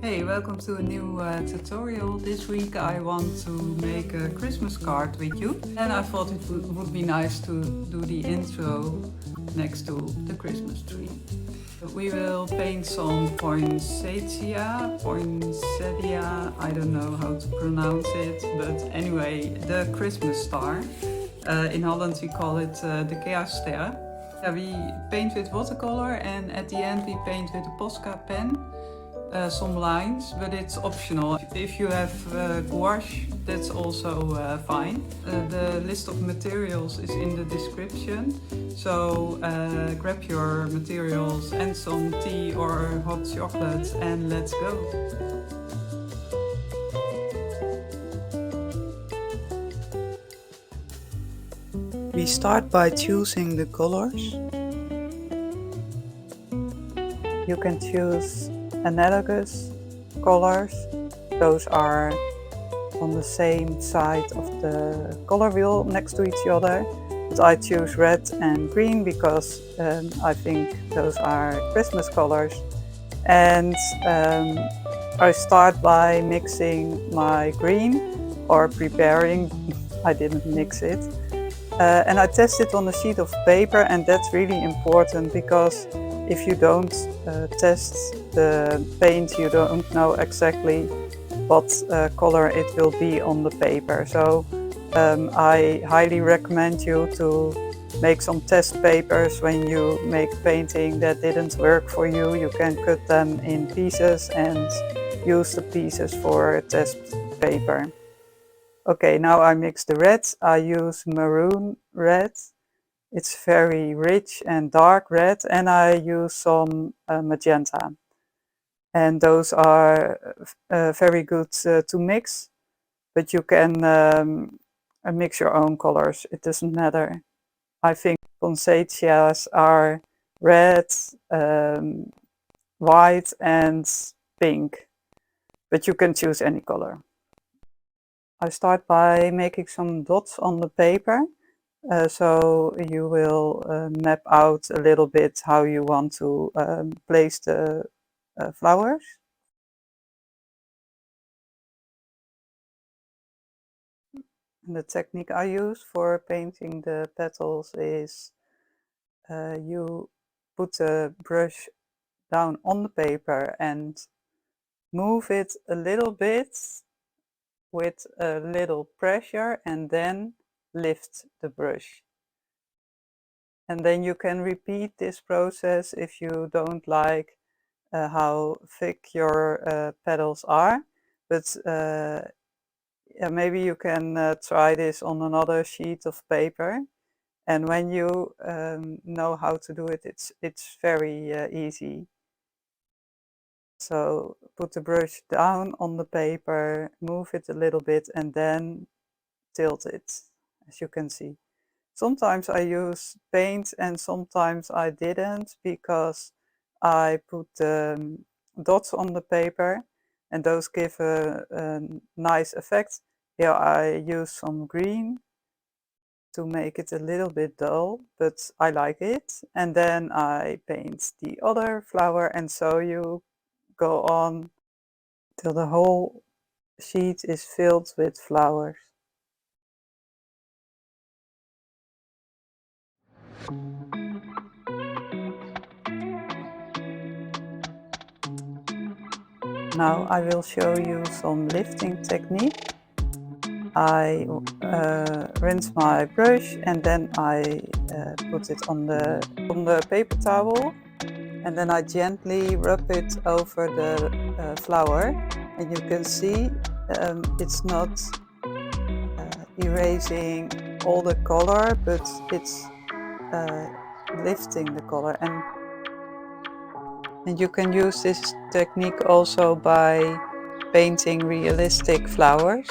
Hey, welcome to a new tutorial. This week I want to make a Christmas card with you, and I thought it would be nice to do the intro next to the Christmas tree. We will paint some poinsettia, I don't know how to pronounce it, but anyway, the Christmas star. In Holland we call it the kerstster. We paint with watercolor, and at the end we paint with a Posca pen. Some lines, but it's optional. If you have gouache, that's also fine. The list of materials is in the description, so grab your materials and some tea or hot chocolate and let's go. We start by choosing the colors. You can choose analogous colors. Those are on the same side of the color wheel next to each other. But I choose red and green because I think those are Christmas colors. And I start by mixing my green, or preparing. I didn't mix it. And I test it on a sheet of paper, and that's really important because if you don't test the paint, you don't know exactly what color it will be on the paper. So I highly recommend you to make some test papers when you make painting that didn't work for you. You can cut them in pieces and use the pieces for test paper. Okay, now I mix the reds. I use maroon red. It's very rich and dark red, and I use some magenta. And those are very good to mix, but you can mix your own colors. It doesn't matter. I think poinsettias are red, white and pink, but you can choose any color. I start by making some dots on the paper. So you will map out a little bit how you want to place the flowers. And the technique I use for painting the petals is you put the brush down on the paper and move it a little bit with a little pressure, and then lift the brush. And then you can repeat this process if you don't like how thick your petals are, but yeah, maybe you can try this on another sheet of paper. And when you know how to do it, it's very easy. So put the brush down on the paper, move it a little bit, and then tilt it, as you can see. Sometimes I use paint and sometimes I didn't, because I put dots on the paper and those give a nice effect. Here I use some green to make it a little bit dull, but I like it. And then I paint the other flower, and so you go on till the whole sheet is filled with flowers. Now I will show you some lifting technique. I rinse my brush and then I put it on the paper towel, and then I gently rub it over the flower, and you can see it's not erasing all the color, but it's lifting the color. And you can use this technique also by painting realistic flowers.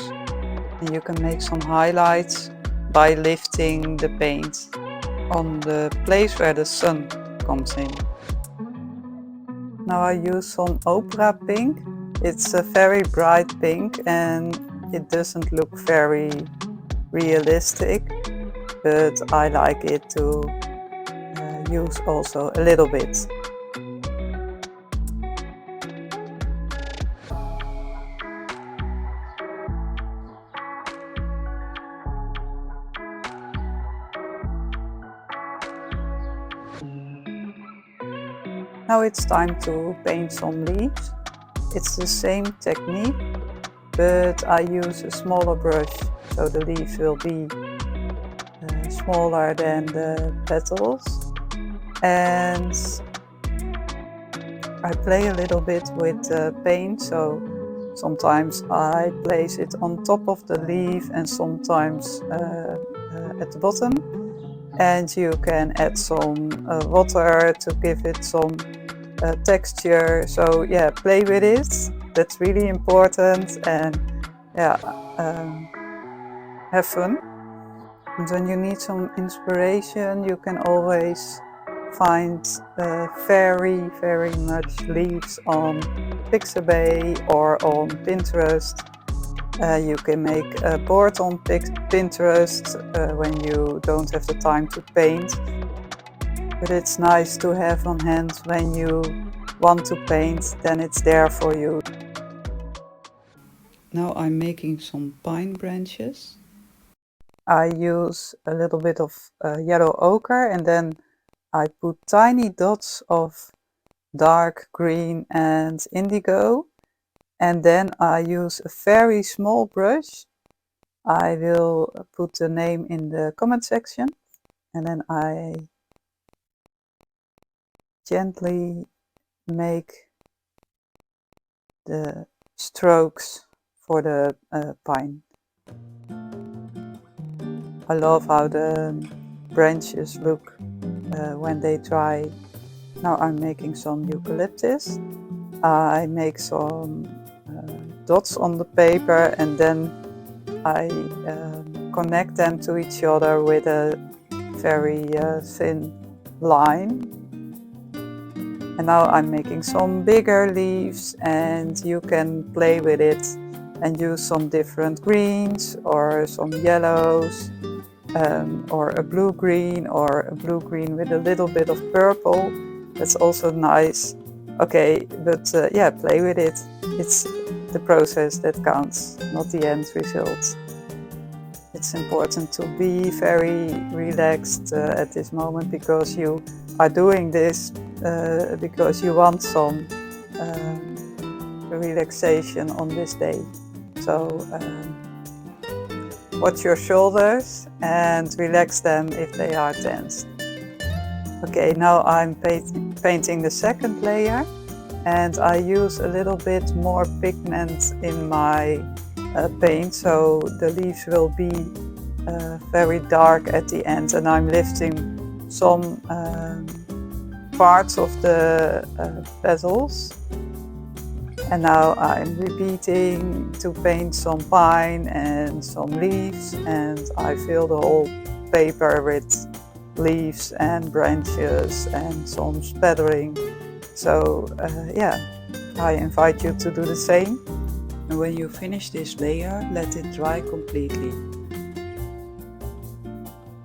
And you can make some highlights by lifting the paint on the place where the sun comes in. Now I use some opera pink. It's a very bright pink and it doesn't look very realistic, but I like it to use also a little bit. Now it's time to paint some leaves. It's the same technique, but I use a smaller brush, so the leaves will be smaller than the petals. And I play a little bit with paint, so sometimes I place it on top of the leaf and sometimes at the bottom. And you can add some water to give it some texture. So yeah, play with it. That's really important. And yeah, have fun. And when you need some inspiration, you can always find very much leaves on Pixabay or on Pinterest. You can make a board on Pinterest when you don't have the time to paint. But it's nice to have on hand when you want to paint, then it's there for you. Now I'm making some pine branches. I use a little bit of yellow ochre and then I put tiny dots of dark green and indigo. And then I use a very small brush. I will put the name in the comment section. And then I gently make the strokes for the pine. I love how the branches look when they dry. Now I'm making some eucalyptus. I make some dots on the paper and then I connect them to each other with a very thin line. And now I'm making some bigger leaves and you can play with it and use some different greens or some yellows or a blue-green or a blue-green with a little bit of purple. That's also nice. Okay, but yeah, play with it. It's the process that counts, not the end result. It's important to be very relaxed at this moment because you are doing this because you want some relaxation on this day. So watch your shoulders and relax them if they are tense. Okay, now I'm painting the second layer and I use a little bit more pigment in my paint, so the leaves will be very dark at the end, and I'm lifting some parts of the petals. And now I'm repeating to paint some pine and some leaves, and I fill the whole paper with leaves and branches and some spattering. So yeah, I invite you to do the same. And when you finish this layer, let it dry completely.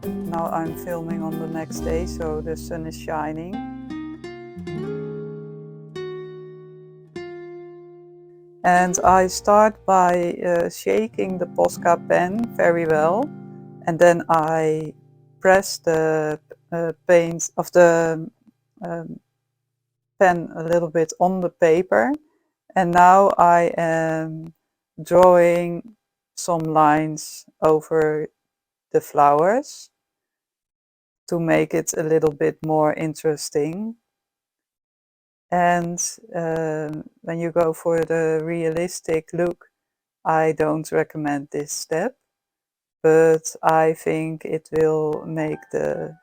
Now I'm filming on the next day, so the sun is shining. And I start by shaking the Posca pen very well, and then I press the paint of the pen a little bit on the paper, and now I am drawing some lines over the flowers to make it a little bit more interesting. And when you go for the realistic look, I don't recommend this step, but I think it will make the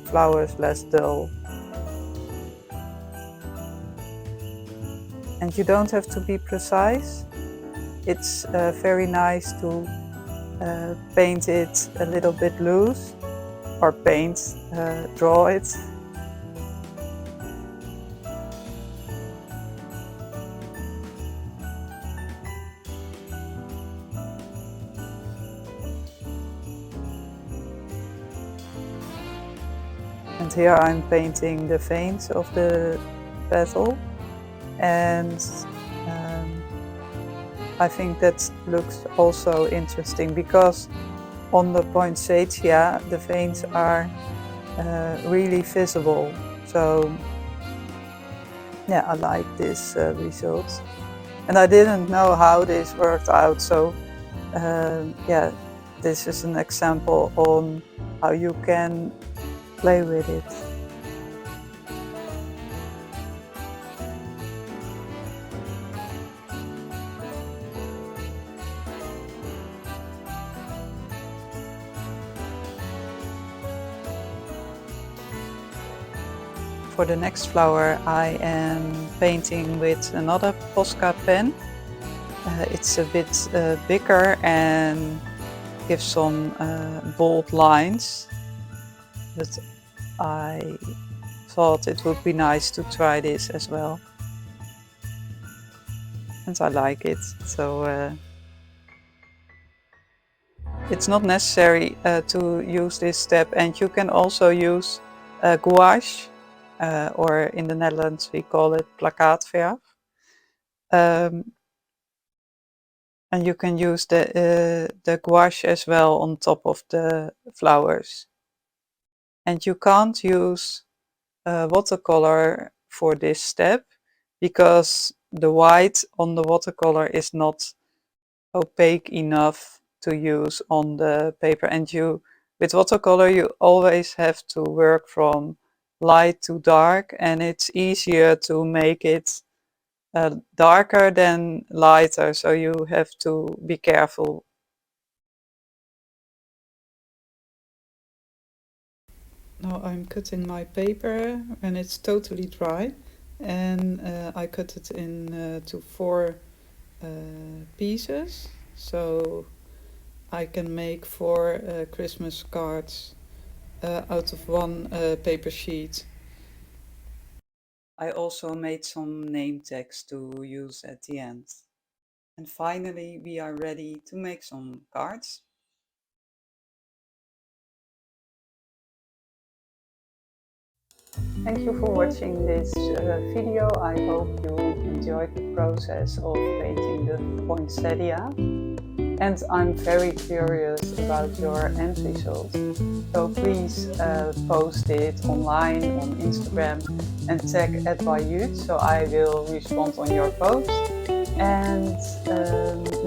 flowers less dull. And you don't have to be precise. It's very nice to paint it a little bit loose, or draw it. And here I'm painting the veins of the petal, and I think that looks also interesting because on the poinsettia the veins are really visible. So yeah, I like this result. And I didn't know how this worked out, so yeah, this is an example on how you can play with it. For the next flower I am painting with another Posca pen. It's a bit bigger and gives some bold lines, but I thought it would be nice to try this as well. And I like it, so it's not necessary to use this step, and you can also use gouache, or in the Netherlands we call it plakkaatverf. And you can use the gouache as well on top of the flowers. And you can't use watercolor for this step because the white on the watercolor is not opaque enough to use on the paper. And with watercolor you always have to work from light to dark, and it's easier to make it darker than lighter, so you have to be careful. Now I'm cutting my paper and it's totally dry, and I cut it in to 4 pieces, so I can make 4 Christmas cards out of 1 paper sheet. I also made some name tags to use at the end. And finally we are ready to make some cards. Thank you for watching this video. I hope you enjoyed the process of painting the poinsettia. And I'm very curious about your end result. So please post it online on Instagram and tag @Bayut, so I will respond on your post. And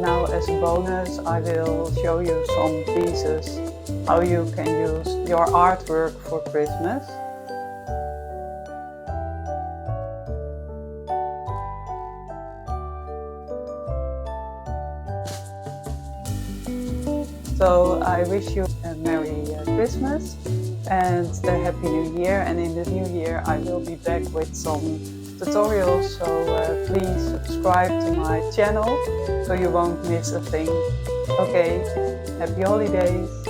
now as a bonus I will show you some pieces how you can use your artwork for Christmas. So I wish you a Merry Christmas and a Happy New Year, and in the new year I will be back with some tutorials, so please subscribe to my channel so you won't miss a thing. Okay, happy holidays!